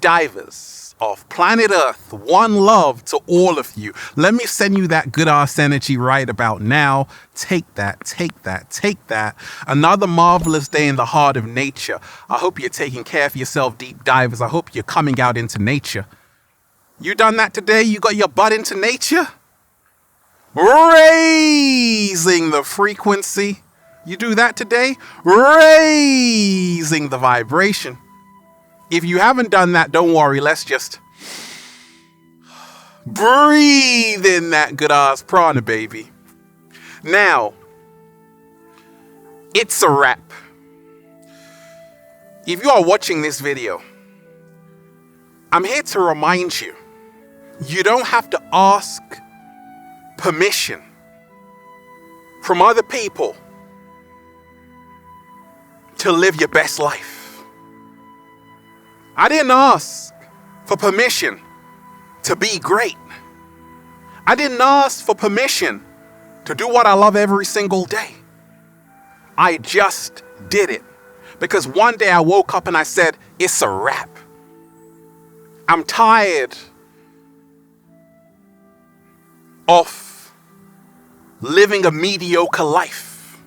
divers of planet Earth, one love to all of you. Let me send you that good ass energy right about now. Take that, take that, take that. Another marvelous day in the heart of nature. I hope you're taking care of yourself, deep divers. I hope you're coming out into nature. You done that today? You got your butt into nature? Raising the frequency. You do that today? Raising the vibration. If you haven't done that, don't worry. Let's just breathe in that good ass prana, baby. Now, it's a wrap. If you are watching this video, I'm here to remind you, you don't have to ask permission from other people to live your best life. I didn't ask for permission to be great. I didn't ask for permission to do what I love every single day. I just did it because one day I woke up and I said, it's a wrap. I'm tired of living a mediocre life.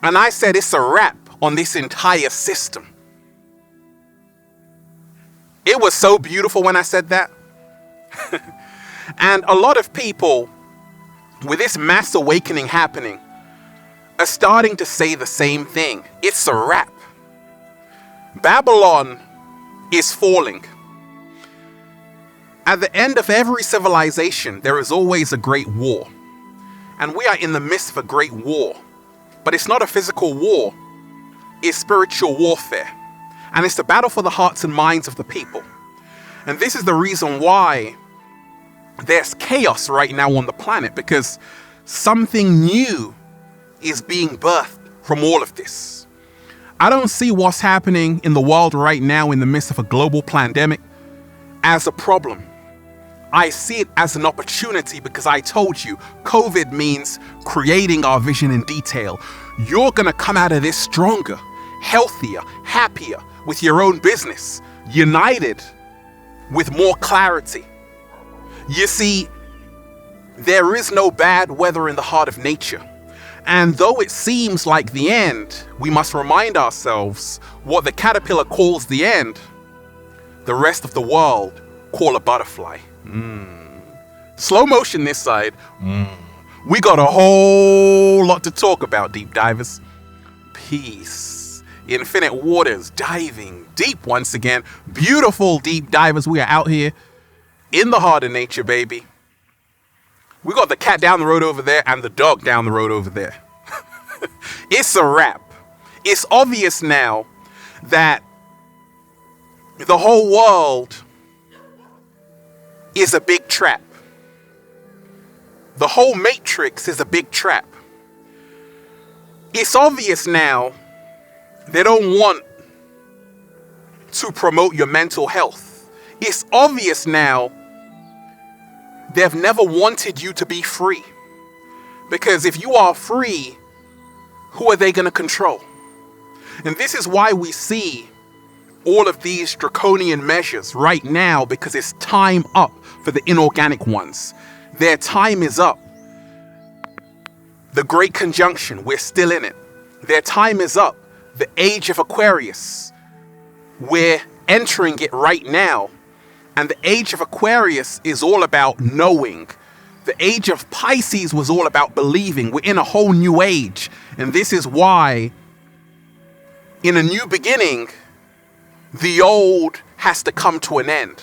And I said, it's a wrap on this entire system. It was so beautiful when I said that. And a lot of people, with this mass awakening happening, are starting to say the same thing. It's a wrap. Babylon is falling. At the end of every civilization, there is always a great war. And we are in the midst of a great war. But it's not a physical war. It's spiritual warfare. And it's the battle for the hearts and minds of the people. And this is the reason why there's chaos right now on the planet, because something new is being birthed from all of this. I don't see what's happening in the world right now in the midst of a global pandemic as a problem. I see it as an opportunity because I told you, COVID means creating our vision in detail. You're going to come out of this stronger, healthier, happier, with your own business, united with more clarity. You see, there is no bad weather in the heart of nature. And though it seems like the end, we must remind ourselves what the caterpillar calls the end, the rest of the world call a butterfly. Slow motion this side. We got a whole lot to talk about, deep divers. Peace. Infinite waters, diving deep once again. Beautiful deep divers. We are out here in the heart of nature, baby. We got the cat down the road over there and the dog down the road over there. It's a wrap. It's obvious now that the whole world is a big trap. The whole matrix is a big trap. It's obvious now they don't want to promote your mental health. It's obvious now they've never wanted you to be free. Because if you are free, who are they going to control? And this is why we see all of these draconian measures right now, because it's time up for the inorganic ones. Their time is up. The Great Conjunction, we're still in it. Their time is up. The age of Aquarius, we're entering it right now. And the age of Aquarius is all about knowing. The age of Pisces was all about believing. We're in a whole new age. And this is why, in a new beginning, the old has to come to an end.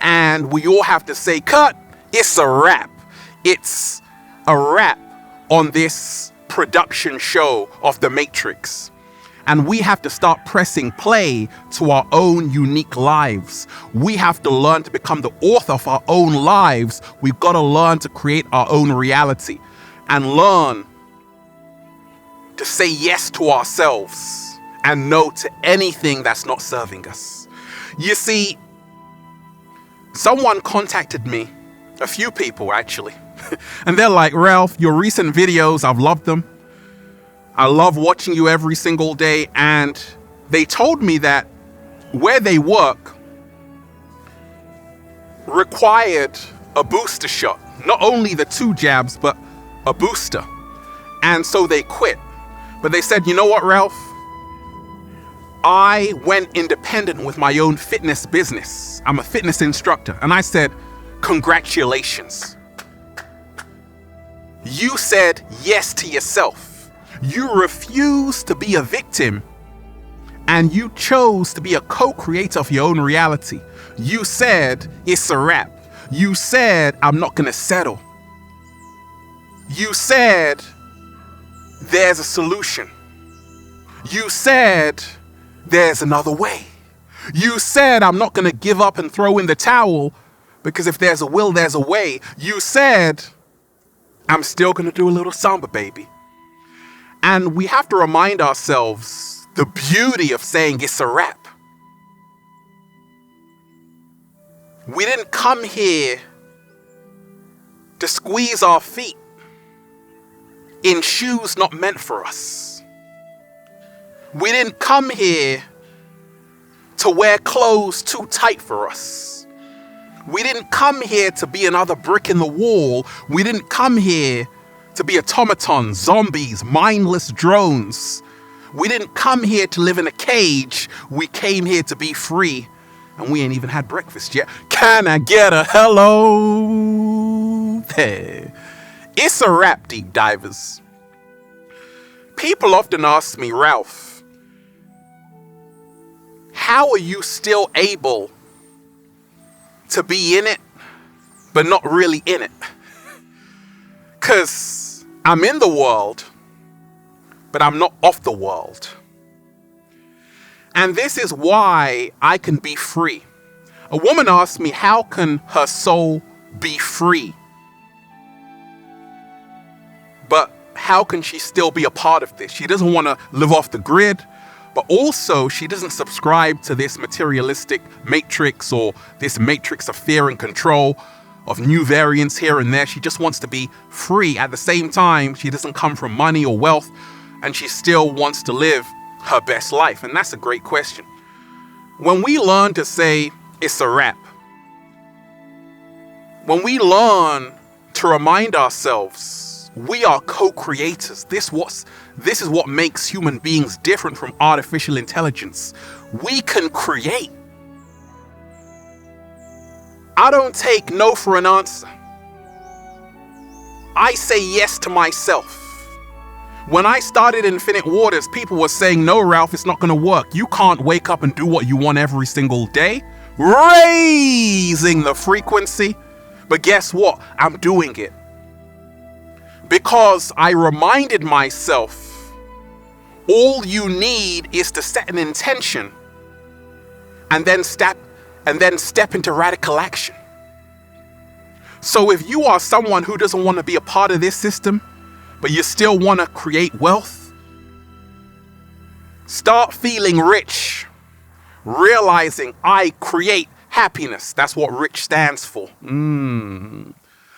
And we all have to say, cut, it's a wrap. It's a wrap on this production show of the Matrix. And we have to start pressing play to our own unique lives. We have to learn to become the author of our own lives. We've got to learn to create our own reality and learn to say yes to ourselves and no to anything that's not serving us. You see, someone contacted me, a few people actually, and they're like, Ralph, your recent videos, I've loved them. I love watching you every single day. And they told me that where they work, required a booster shot. Not only the 2 jabs, but a booster. And so they quit. But they said, you know what, Ralph? I went independent with my own fitness business. I'm a fitness instructor. And I said, congratulations. You said yes to yourself. You refused to be a victim. And you chose to be a co-creator of your own reality. You said, it's a wrap. You said, I'm not going to settle. You said, there's a solution. You said, there's another way. You said, I'm not going to give up and throw in the towel, because if there's a will, there's a way. You said, I'm still going to do a little samba, baby. And we have to remind ourselves the beauty of saying it's a wrap. We didn't come here to squeeze our feet in shoes not meant for us. We didn't come here to wear clothes too tight for us. We didn't come here to be another brick in the wall. We didn't come here to be automatons, zombies, mindless drones. We didn't come here to live in a cage. We came here to be free. And we ain't even had breakfast yet. Can I get a hello there? It's a wrap, deep divers. People often ask me, Ralph, how are you still able to be in it, but not really in it? Because I'm in the world, but I'm not of the world. And this is why I can be free. A woman asked me, how can her soul be free? But how can she still be a part of this? She doesn't want to live off the grid, but also she doesn't subscribe to this materialistic matrix or this matrix of fear and control of new variants here and there. She just wants to be free. At the same time, she doesn't come from money or wealth, and she still wants to live her best life. And that's a great question. When we learn to say it's a wrap, when we learn to remind ourselves we are co-creators, this is what makes human beings different from artificial intelligence. We can create. I don't take no for an answer. I say yes to myself. When I started Infinite Waters, people were saying, no, Ralph, it's not going to work. You can't wake up and do what you want every single day. Raising the frequency. But guess what? I'm doing it. Because I reminded myself, all you need is to set an intention and then step into radical action. So if you are someone who doesn't want to be a part of this system, but you still want to create wealth, start feeling rich, realizing I create happiness. That's what rich stands for.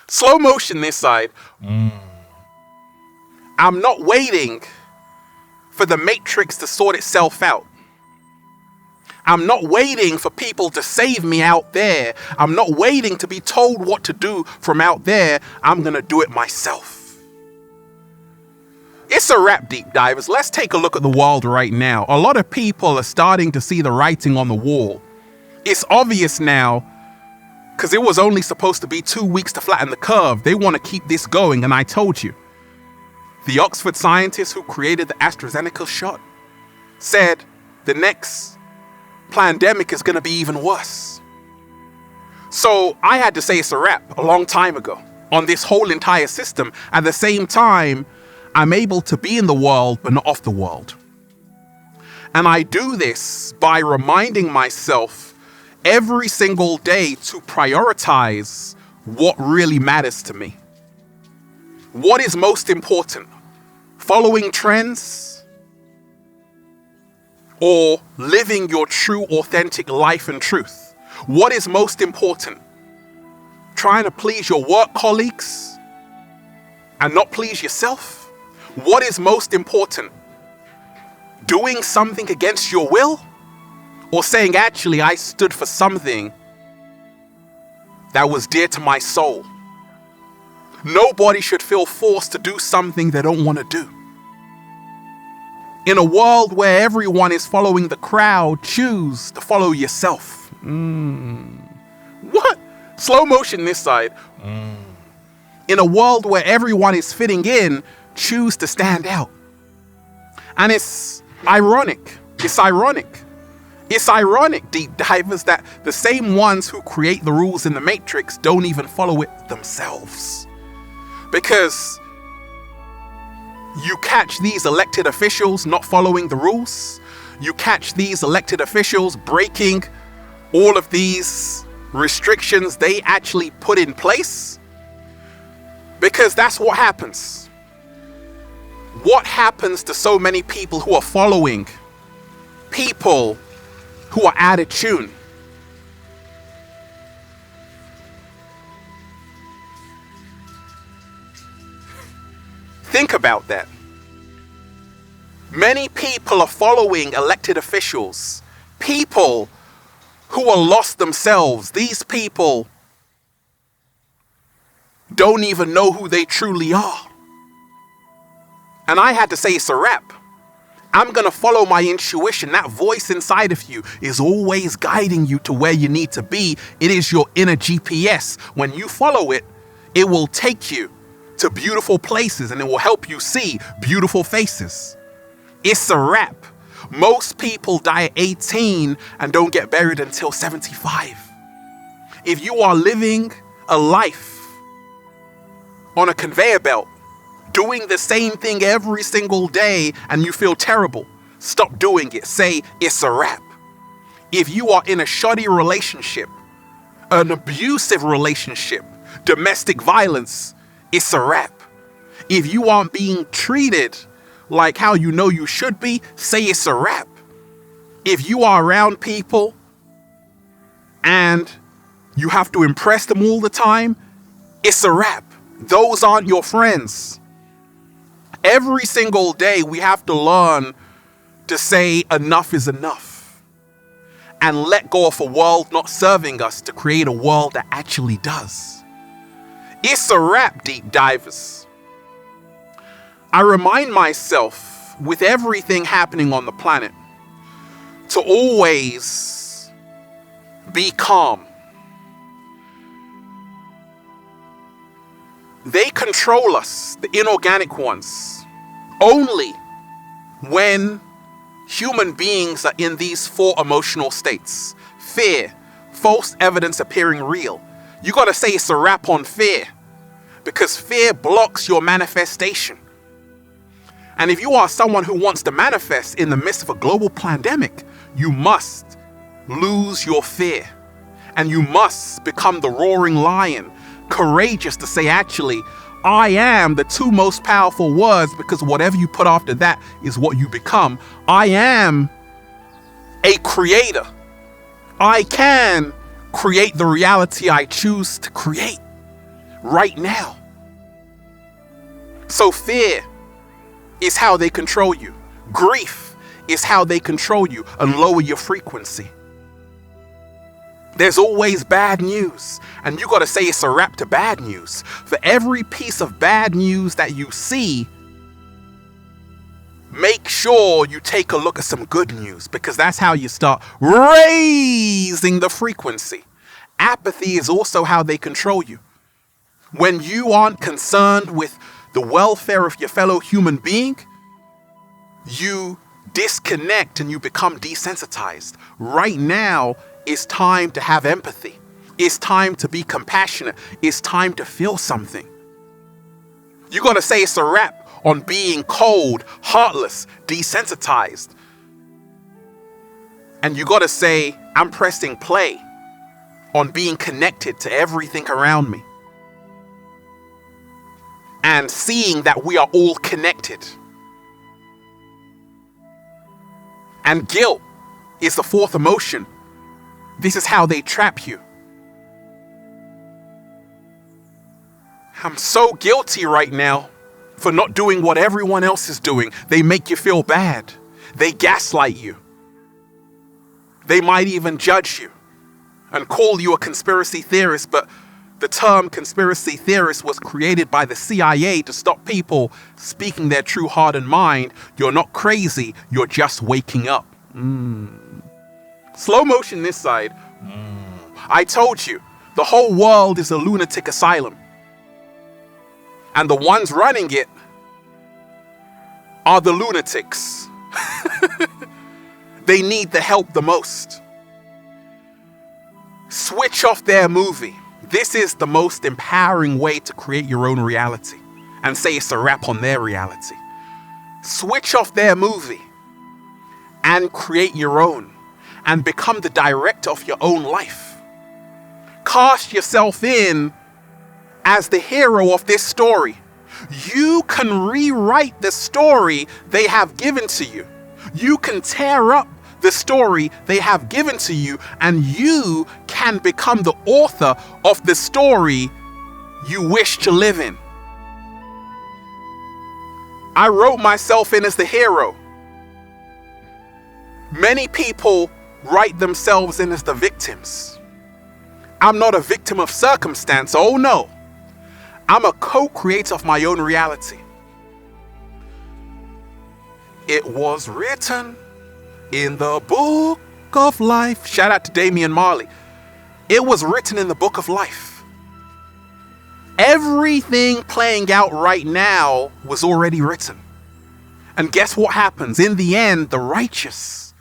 Slow motion this side. I'm not waiting for the matrix to sort itself out. I'm not waiting for people to save me out there. I'm not waiting to be told what to do from out there. I'm going to do it myself. It's a wrap, deep divers. Let's take a look at the world right now. A lot of people are starting to see the writing on the wall. It's obvious now, because it was only supposed to be 2 weeks to flatten the curve. They want to keep this going, and I told you. The Oxford scientist who created the AstraZeneca shot said the next pandemic is going to be even worse. So I had to say it's a wrap a long time ago on this whole entire system. At the same time, I'm able to be in the world, but not of the world. And I do this by reminding myself every single day to prioritize what really matters to me. What is most important? Following trends or living your true, authentic life and truth? What is most important? Trying to please your work colleagues and not please yourself? What is most important? Doing something against your will? Or saying, actually, I stood for something that was dear to my soul. Nobody should feel forced to do something they don't want to do. In a world where everyone is following the crowd, choose to follow yourself. What? Slow motion this side. In a world where everyone is fitting in, choose to stand out. And it's ironic. It's ironic. It's ironic, deep divers, that the same ones who create the rules in the Matrix don't even follow it themselves. Because you catch these elected officials not following the rules. You catch these elected officials breaking all of these restrictions they actually put in place. Because that's what happens. What happens to so many people who are following people who are out of tune? Think about that. Many people are following elected officials, people who are lost themselves. These people don't even know who they truly are. And I had to say, it's a wrap. I'm going to follow my intuition. That voice inside of you is always guiding you to where you need to be. It is your inner GPS. When you follow it, it will take you to beautiful places and it will help you see beautiful faces. It's a wrap. Most people die at 18 and don't get buried until 75. If you are living a life on a conveyor belt, doing the same thing every single day and you feel terrible, stop doing it. Say, it's a wrap. If you are in a shoddy relationship, an abusive relationship, domestic violence, it's a wrap. If you aren't being treated like how you know you should be, say it's a wrap. If you are around people and you have to impress them all the time, it's a wrap. Those aren't your friends. Every single day we have to learn to say enough is enough and let go of a world not serving us to create a world that actually does. It's a wrap, deep divers. I remind myself with everything happening on the planet to always be calm. They control us, the inorganic ones, only when human beings are in these four emotional states. Fear, false evidence appearing real. You got to say it's a wrap on fear, because fear blocks your manifestation. And if you are someone who wants to manifest in the midst of a global pandemic, you must lose your fear. And you must become the roaring lion, courageous to say, actually, I am the two most powerful words, because whatever you put after that is what you become. I am a creator. I can create the reality I choose to create right now. So fear is how they control you. Grief is how they control you and lower your frequency. There's always bad news, and you got to say it's a wrap to bad news. For every piece of bad news that you see, make sure you take a look at some good news, because that's how you start raising the frequency. Apathy is also how they control you. When you aren't concerned with the welfare of your fellow human being, you disconnect and you become desensitized. Right now, it's time to have empathy. It's time to be compassionate. It's time to feel something. You got to say it's a wrap on being cold, heartless, desensitized. And you got to say, I'm pressing play on being connected to everything around me. And seeing that we are all connected. And guilt is the fourth emotion. This is how they trap you. I'm so guilty right now for not doing what everyone else is doing. They make you feel bad. They gaslight you. They might even judge you and call you a conspiracy theorist, but The term conspiracy theorist was created by the CIA to stop people speaking their true heart and mind. You're not crazy, you're just waking up. Slow motion this side. I told you, the whole world is a lunatic asylum. And the ones running it are the lunatics. They need the help the most. Switch off their movie. This is the most empowering way to create your own reality and say it's a wrap on their reality. Switch off their movie and create your own and become the director of your own life. Cast yourself in as the hero of this story. You can rewrite the story they have given to you. You can tear up the story they have given to you, and you can become the author of the story you wish to live in. I wrote myself in as the hero. Many people write themselves in as the victims. I'm not a victim of circumstance, oh no. I'm a co-creator of my own reality. It was written in the book of life. Shout out to Damian Marley. It was written in the book of life. Everything playing out right now was already written. And guess what happens? In the end, the righteous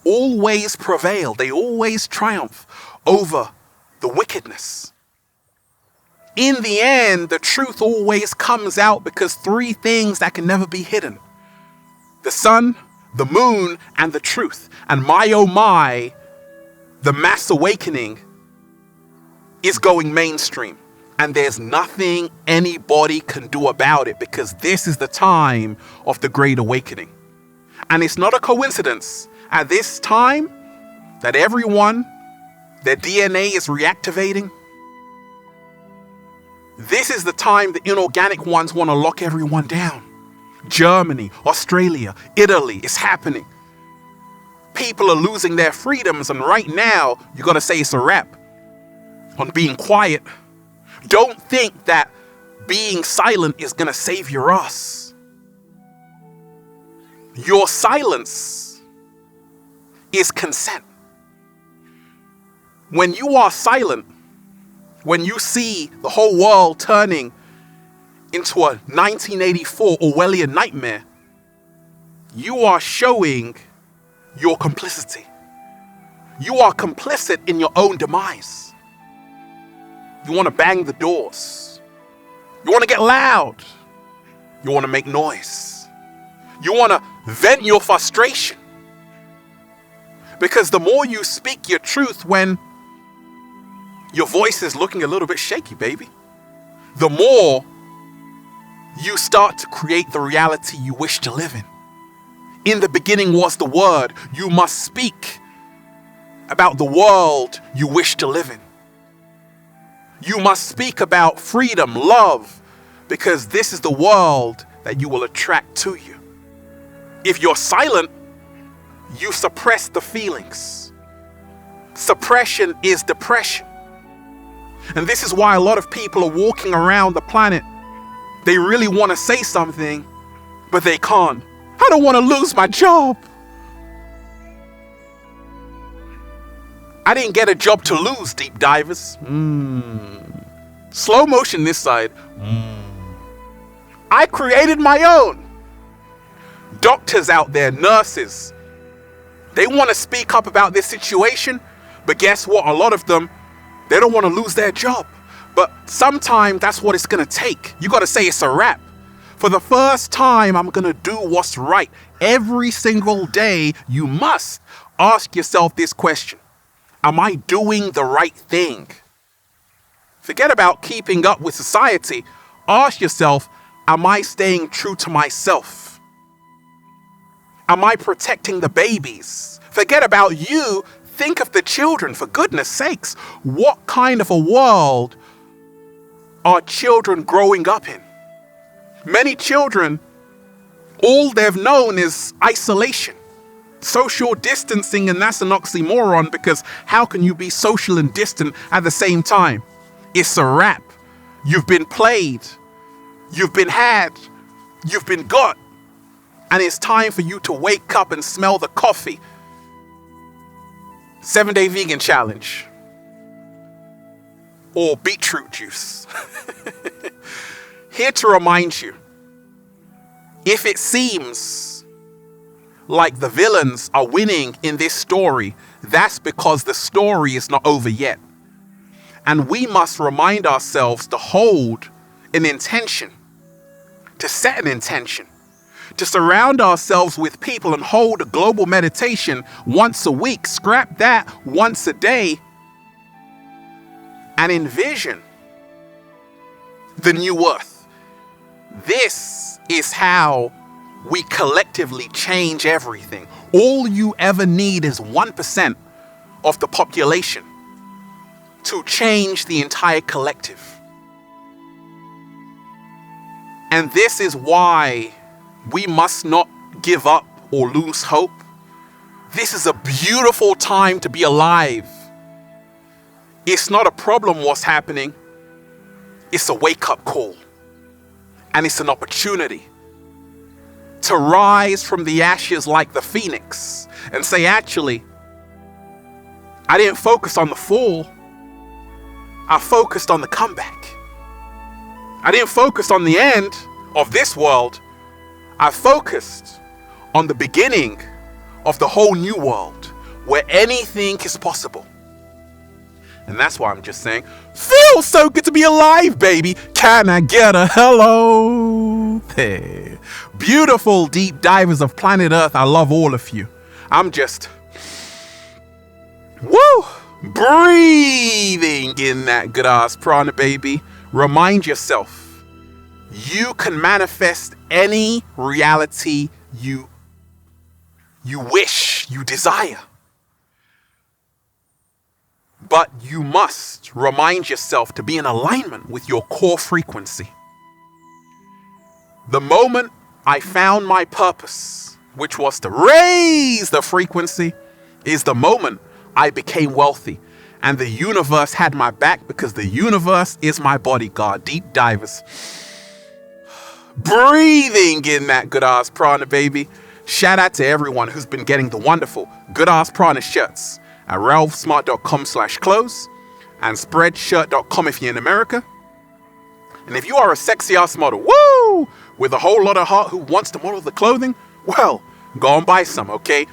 always prevail. They always triumph over the wickedness. In the end, the truth always comes out because three things that can never be hidden: the sun, the moon, and the truth. And my oh my, the mass awakening is going mainstream. And there's nothing anybody can do about it because this is the time of the Great Awakening. And it's not a coincidence at this time that everyone, their DNA is reactivating. This is the time the inorganic ones want to lock everyone down. Germany, Australia, Italy, it's happening. People are losing their freedoms, and right now, you got to say it's a wrap on being quiet. Don't think that being silent is going to save your ass. Your silence is consent. When you are silent, when you see the whole world turning into a 1984 Orwellian nightmare, you are showing your complicity. You are complicit in your own demise. You want to bang the doors. You want to get loud. You want to make noise. You want to vent your frustration. Because the more you speak your truth when your voice is looking a little bit shaky, baby, the more you start to create the reality you wish to live in. In the beginning was the Word. You must speak about the world you wish to live in. You must speak about freedom, love, because this is the world that you will attract to you. If you're silent, you suppress the feelings. Suppression is depression. And this is why a lot of people are walking around the planet. They really want to say something, but they can't. I don't want to lose my job. I didn't get a job to lose, deep divers. Slow motion this side. I created my own. Doctors out there, nurses, they want to speak up about this situation, but guess what? A lot of them, they don't want to lose their job. But sometimes that's what it's going to take. You got to say it's a wrap. For the first time, I'm going to do what's right. Every single day, you must ask yourself this question. Am I doing the right thing? Forget about keeping up with society. Ask yourself, am I staying true to myself? Am I protecting the babies? Forget about you. Think of the children, for goodness sakes. What kind of a world are children growing up in? Many children, all they've known is isolation. Social distancing, and that's an oxymoron because how can you be social and distant at the same time? It's a wrap. You've been played. You've been had. You've been got. And it's time for you to wake up and smell the coffee. 7-day vegan challenge. Or beetroot juice. Here to remind you, if it seems like the villains are winning in this story, that's because the story is not over yet. And we must remind ourselves to hold an intention, to set an intention, to surround ourselves with people and hold a global meditation once a week. Scrap that, once a day, and envision the new earth. This is how we collectively change everything. All you ever need is 1% of the population to change the entire collective. And this is why we must not give up or lose hope. This is a beautiful time to be alive. It's not a problem what's happening. It's a wake-up call. And it's an opportunity to rise from the ashes like the phoenix and say, actually, I didn't focus on the fall. I focused on the comeback. I didn't focus on the end of this world. I focused on the beginning of the whole new world where anything is possible. And that's why I'm just saying, feels so good to be alive, baby. Can I get a hello there? Beautiful deep divers of planet Earth, I love all of you. I'm just, breathing in that good ass prana, baby. Remind yourself, you can manifest any reality you wish, you desire. But you must remind yourself to be in alignment with your core frequency. The moment I found my purpose, which was to raise the frequency, is the moment I became wealthy. And the universe had my back because the universe is my bodyguard. Deep divers. Breathing in that good ass prana, baby. Shout out to everyone who's been getting the wonderful good ass prana shirts at ralphsmart.com/clothes and spreadshirt.com if you're in America. And if you are a sexy ass model, with a whole lot of heart who wants to model the clothing, well, go and buy some, okay?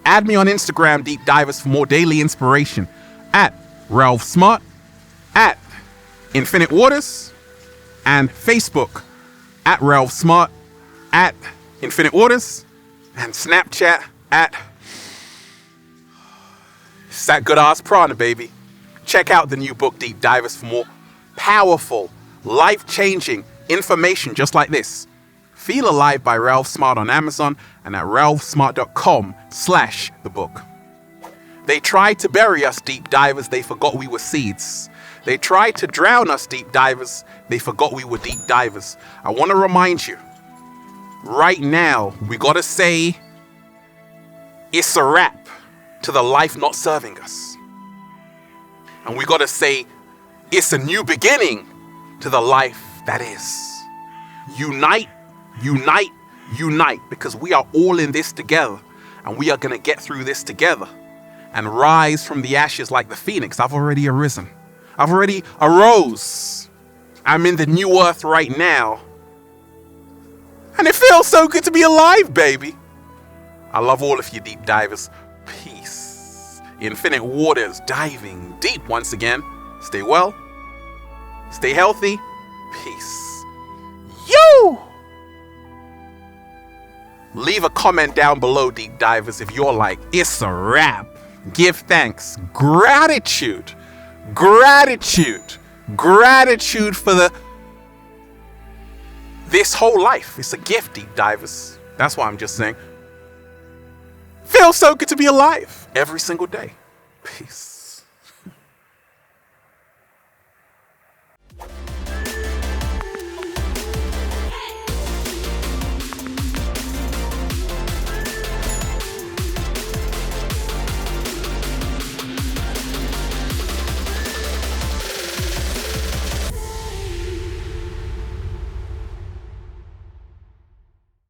Add me on Instagram, Deep Divers, for more daily inspiration at Ralph Smart, at Infinite Waters, and Facebook at Ralph Smart, at Infinite Waters, and Snapchat at It's that good ass prana, baby. Check out the new book, Deep Divers, for more powerful, life-changing information just like this. Feel Alive by Ralph Smart on Amazon and at ralphsmart.com/the book. They tried to bury us, deep divers. They forgot we were seeds. They tried to drown us, deep divers. They forgot we were deep divers. I want to remind you, right now, we got to say it's a wrap to the life not serving us. And we got to say it's a new beginning to the life that is. Unite, unite, unite, because we are all in this together and we are going to get through this together and rise from the ashes like the phoenix. I've already arisen. I've already arose. I'm in the new earth right now. And it feels so good to be alive, baby. I love all of you, deep divers. Peace. Infinite Waters, diving deep once again. Stay well. Stay healthy. Peace. You! Leave a comment down below, deep divers, if you're like, it's a wrap. Give thanks. Gratitude. Gratitude. Gratitude for this whole life. It's a gift, deep divers. That's why I'm just saying, feels so good to be alive every single day. Peace.